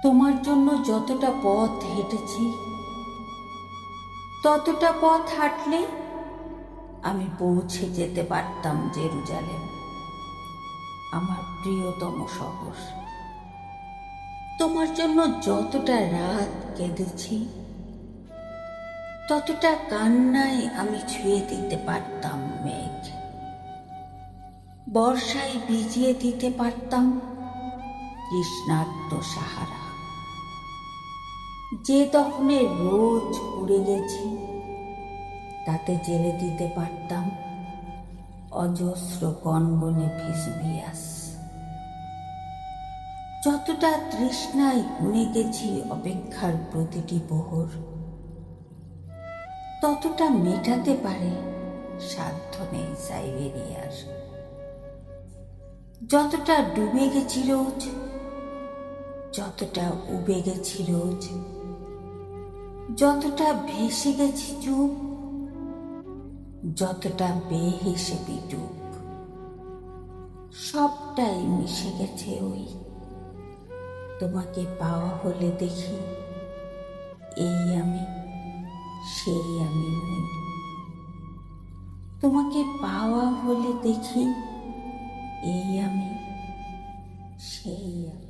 তোমার জন্য যতটা পথ হেঁটেছি, ততটা পথ হাঁটলে আমি পৌঁছে যেতে পারতাম জেরুজালেম, আমার প্রিয়তম শহর। তোমার জন্য যতটা রাত কেঁদেছি, ততটা কান্নায় আমি ছুঁয়ে দিতে পারতাম মেঘ, বর্ষায় ভিজিয়ে দিতে পারতাম তৃষ্ণার্ত সাহারা। যে দহনে রোজ পুড়ে গেছি, তাতে জেলে দিতে পারতাম অজস্র গনগনে ভেসুভিয়াস। যতটা তৃষ্ণায় গুনে গেছি অপেক্ষার প্রতিটি প্রহর, ততটা মেটাতে পারে সাধ্য নেই সাইবেরিয়ার। যতটা ডুবে গেছি রোজ, যতটা উবে গেছি রোজ, যতটা ভেসে গেছি চুপ, যতটা বেহেসে বিটুপ, সবটাই মিশে গেছে ওই তোমাকে পাওয়া হলে দেখি এই আমি সেই আমি নই। তোমাকে পাওয়া হলে দেখি এই আমি সেই আমি।